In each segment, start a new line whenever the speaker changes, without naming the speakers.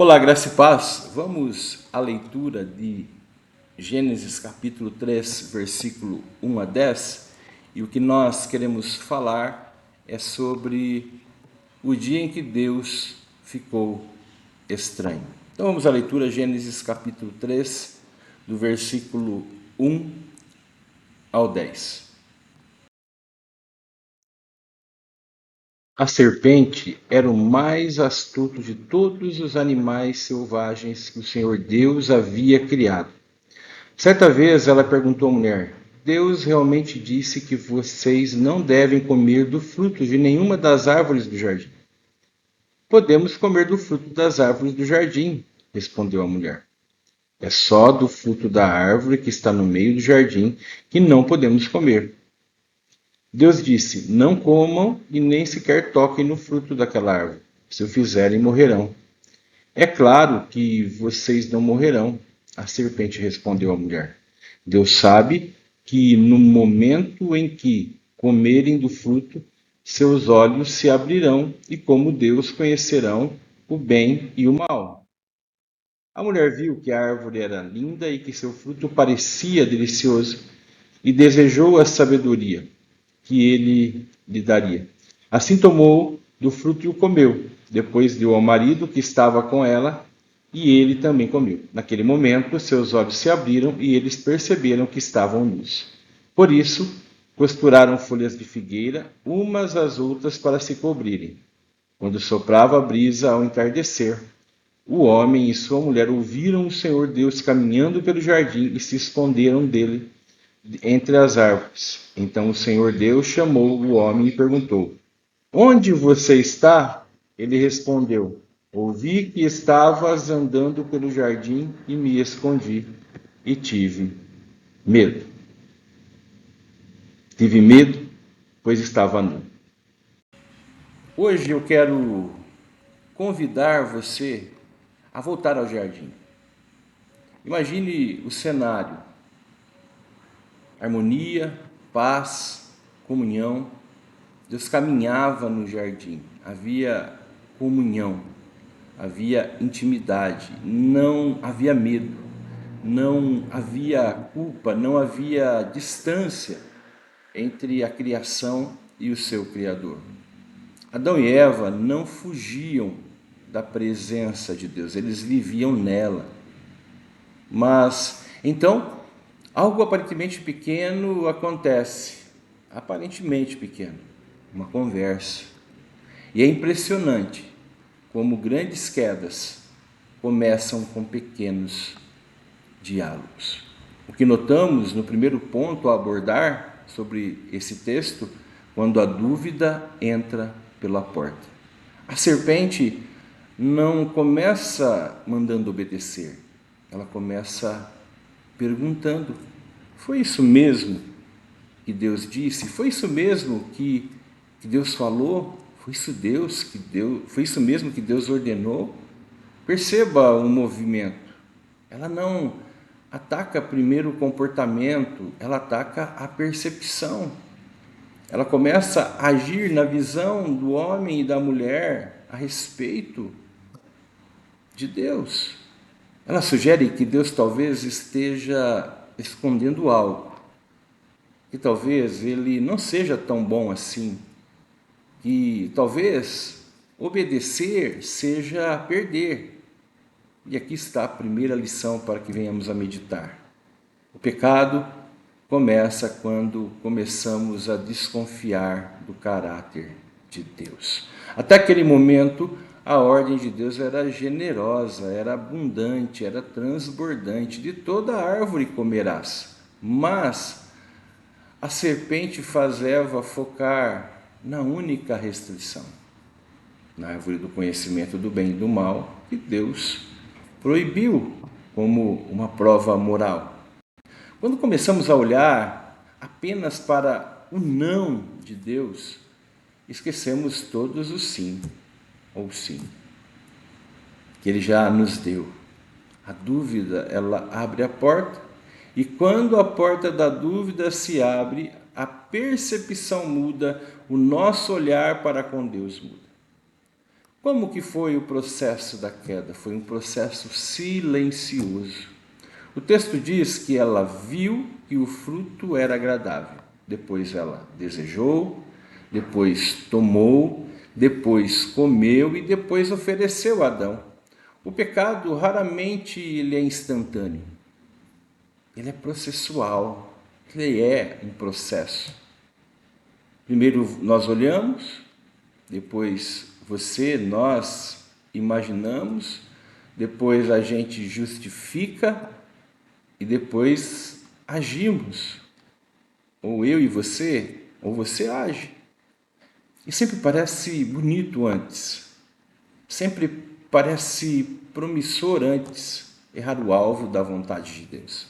Olá, graça e paz. Vamos à leitura de Gênesis capítulo 3, versículo 1 a 10. E o que nós queremos falar é sobre o dia em que Deus ficou estranho. Então vamos à leitura, Gênesis capítulo 3, do versículo 1 ao 10. A serpente era o mais astuto de todos os animais selvagens que o Senhor Deus havia criado. Certa vez ela perguntou à mulher: Deus realmente disse que vocês não devem comer do fruto de nenhuma das árvores do jardim. Podemos comer do fruto das árvores do jardim, respondeu a mulher. É só do fruto da árvore que está no meio do jardim que não podemos comer. Deus disse: Não comam e nem sequer toquem no fruto daquela árvore. Se o fizerem, morrerão. É claro que vocês não morrerão, a serpente respondeu à mulher. Deus sabe que no momento em que comerem do fruto, seus olhos se abrirão e, como Deus, conhecerão o bem e o mal. A mulher viu que a árvore era linda e que seu fruto parecia delicioso e desejou a sabedoria que ele lhe daria. Assim tomou do fruto e o comeu. Depois deu ao marido que estava com ela e ele também comeu. Naquele momento, seus olhos se abriram e eles perceberam que estavam nus. Por isso, costuraram folhas de figueira umas às outras para se cobrirem. Quando soprava a brisa ao entardecer, o homem e sua mulher ouviram o Senhor Deus caminhando pelo jardim e se esconderam dele entre as árvores. Então o Senhor Deus chamou o homem e perguntou: Onde você está? Ele respondeu: Ouvi que estavas andando pelo jardim e me escondi e tive medo. Tive medo, pois estava nu. Hoje eu quero convidar você a voltar ao jardim. Imagine o cenário: harmonia, paz, comunhão. Deus caminhava no jardim, havia comunhão, havia intimidade, não havia medo, não havia culpa, não havia distância entre a criação e o seu Criador. Adão e Eva não fugiam da presença de Deus, eles viviam nela. Mas então, algo aparentemente pequeno acontece, aparentemente pequeno, uma conversa. E é impressionante como grandes quedas começam com pequenos diálogos. O que notamos no primeiro ponto a abordar sobre esse texto, quando a dúvida entra pela porta. A serpente não começa mandando obedecer, ela começa perguntando: foi isso mesmo que Deus disse? Foi isso mesmo que Deus falou? Foi isso mesmo que Deus ordenou? Perceba o movimento. Ela não ataca primeiro o comportamento, ela ataca a percepção. Ela começa a agir na visão do homem e da mulher a respeito de Deus. Ela sugere que Deus talvez esteja escondendo algo, que talvez ele não seja tão bom assim, que talvez obedecer seja perder. E aqui está a primeira lição para que venhamos a meditar. O pecado começa quando começamos a desconfiar do caráter de Deus. Até aquele momento, a ordem de Deus era generosa, era abundante, era transbordante. De toda árvore comerás. Mas a serpente faz Eva focar na única restrição, na árvore do conhecimento do bem e do mal, que Deus proibiu como uma prova moral. Quando começamos a olhar apenas para o não de Deus, esquecemos todos os sim ou sim que Ele já nos deu. A dúvida, ela abre a porta, e quando a porta da dúvida se abre, a percepção muda, o nosso olhar para com Deus muda. Como que foi o processo da queda? Foi um processo silencioso. O texto diz que ela viu que o fruto era agradável. Depois ela desejou, depois tomou, depois comeu e depois ofereceu a Adão. O pecado raramente ele é instantâneo. Ele é processual. Ele é um processo. Primeiro nós olhamos, depois você, nós imaginamos, depois a gente justifica e depois agimos. Ou eu e você, ou você age. E sempre parece bonito antes. Sempre parece promissor antes errar o alvo da vontade de Deus.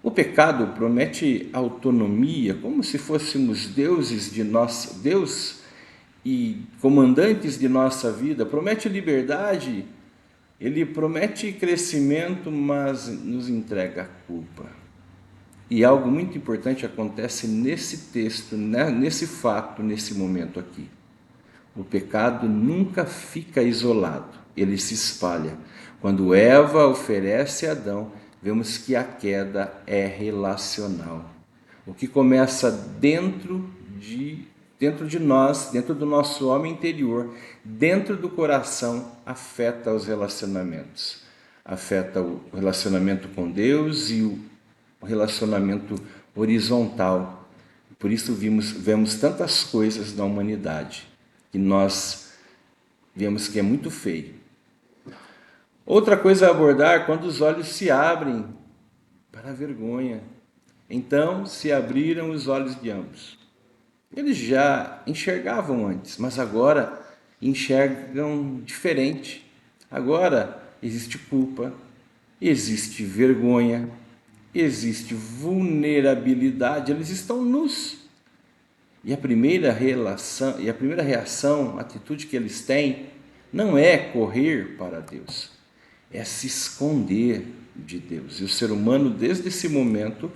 O pecado promete autonomia, como se fôssemos deuses de nossa, Deus e comandantes de nossa vida. Promete liberdade, ele promete crescimento, mas nos entrega a culpa. E algo muito importante acontece nesse texto, nesse fato, nesse momento aqui. O pecado nunca fica isolado, ele se espalha. Quando Eva oferece a Adão, vemos que a queda é relacional. O que começa dentro de nós, dentro do nosso homem interior, dentro do coração, afeta os relacionamentos. Afeta o relacionamento com Deus e o relacionamento horizontal. Por isso vemos tantas coisas na humanidade que nós vemos que é muito feio. Outra coisa a abordar, quando os olhos se abrem para a vergonha. Então se abriram os olhos de ambos. Eles já enxergavam antes, mas agora enxergam diferente. Agora existe culpa, existe vergonha, existe vulnerabilidade, eles estão nus. E a primeira reação, a atitude que eles têm, não é correr para Deus, é se esconder de Deus. E o ser humano, desde esse momento,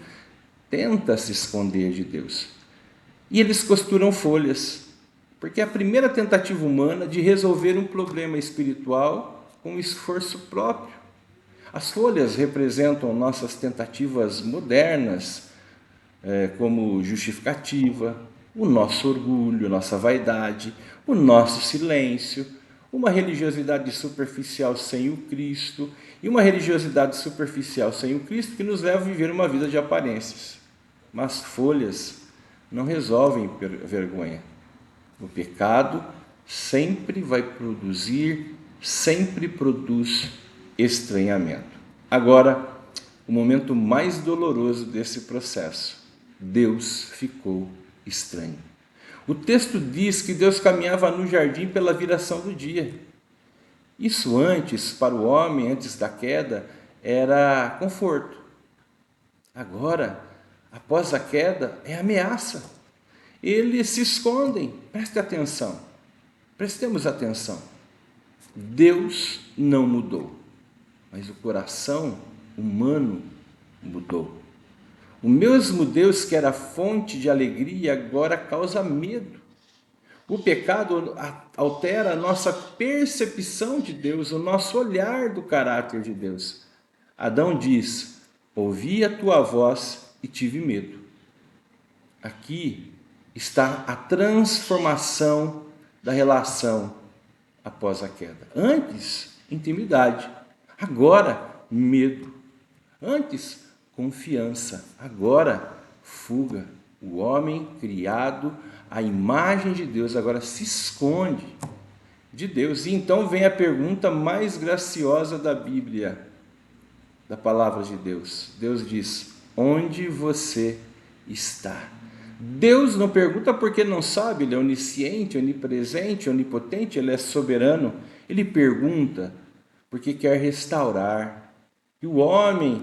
tenta se esconder de Deus. E eles costuram folhas, porque é a primeira tentativa humana de resolver um problema espiritual com esforço próprio. As folhas representam nossas tentativas modernas, como justificativa, o nosso orgulho, nossa vaidade, o nosso silêncio, uma religiosidade superficial sem o Cristo e uma religiosidade superficial sem o Cristo que nos leva a viver uma vida de aparências. Mas folhas não resolvem vergonha. O pecado sempre produz estranhamento. Agora, o momento mais doloroso desse processo. Deus ficou estranho. O texto diz que Deus caminhava no jardim pela viração do dia. Isso antes, para o homem, antes da queda, era conforto. Agora, após a queda, é ameaça. Eles se escondem. Prestemos atenção. Deus não mudou, mas o coração humano mudou. O mesmo Deus que era fonte de alegria agora causa medo. O pecado altera a nossa percepção de Deus, o nosso olhar do caráter de Deus. Adão diz: ouvi a tua voz e tive medo. Aqui está a transformação da relação após a queda. Antes, intimidade. Agora, medo. Antes, confiança. Agora, fuga. O homem criado à imagem de Deus agora se esconde de Deus. E então vem a pergunta mais graciosa da Bíblia, da palavra de Deus. Deus diz: onde você está? Deus não pergunta porque não sabe, ele é onisciente, onipresente, onipotente, ele é soberano. Ele pergunta porque quer restaurar, que o homem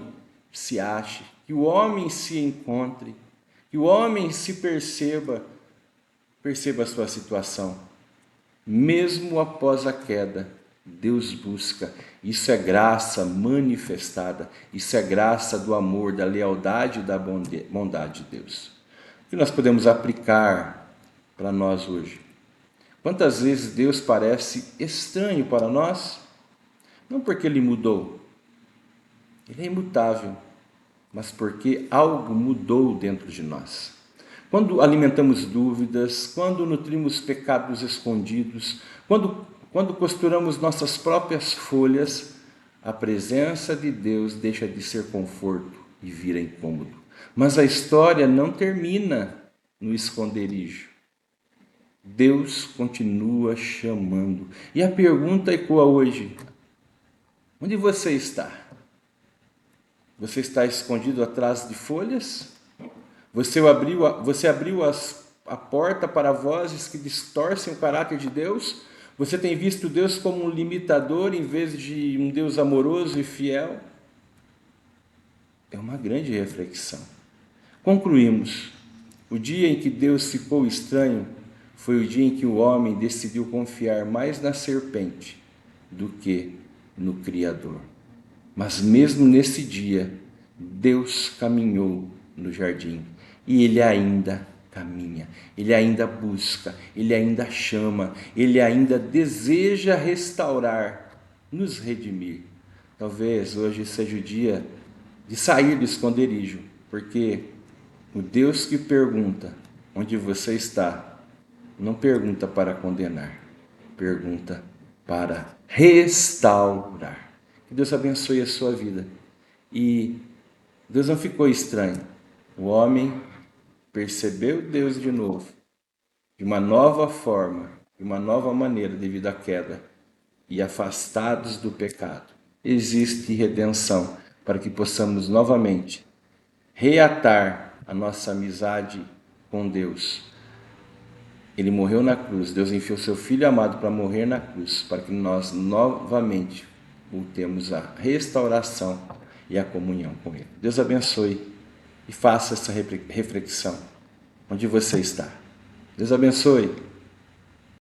se ache, que o homem se encontre, que o homem se perceba a sua situação. Mesmo após a queda, Deus busca. Isso é graça manifestada, isso é graça do amor, da lealdade e da bondade de Deus. O que nós podemos aplicar para nós hoje? Quantas vezes Deus parece estranho para nós? Não porque Ele mudou, Ele é imutável, mas porque algo mudou dentro de nós. Quando alimentamos dúvidas, quando nutrimos pecados escondidos, quando costuramos nossas próprias folhas, a presença de Deus deixa de ser conforto e vira incômodo. Mas a história não termina no esconderijo. Deus continua chamando. E a pergunta ecoa hoje: onde você está? Você está escondido atrás de folhas? Você abriu a porta para vozes que distorcem o caráter de Deus? Você tem visto Deus como um limitador em vez de um Deus amoroso e fiel? É uma grande reflexão. Concluímos. O dia em que Deus ficou estranho foi o dia em que o homem decidiu confiar mais na serpente do que no Criador. Mas mesmo nesse dia, Deus caminhou no jardim e Ele ainda caminha, Ele ainda busca, Ele ainda chama, Ele ainda deseja restaurar, nos redimir. Talvez hoje seja o dia de sair do esconderijo, porque o Deus que pergunta onde você está, não pergunta para condenar, pergunta para restaurar. Que Deus abençoe a sua vida. E Deus não ficou estranho. O homem percebeu Deus de novo, de uma nova forma, de uma nova maneira devido à queda. E afastados do pecado, existe redenção para que possamos novamente reatar a nossa amizade com Deus. Ele morreu na cruz, Deus enviou seu Filho amado para morrer na cruz, para que nós novamente voltemos à restauração e à comunhão com Ele. Deus abençoe e faça essa reflexão onde você está. Deus abençoe.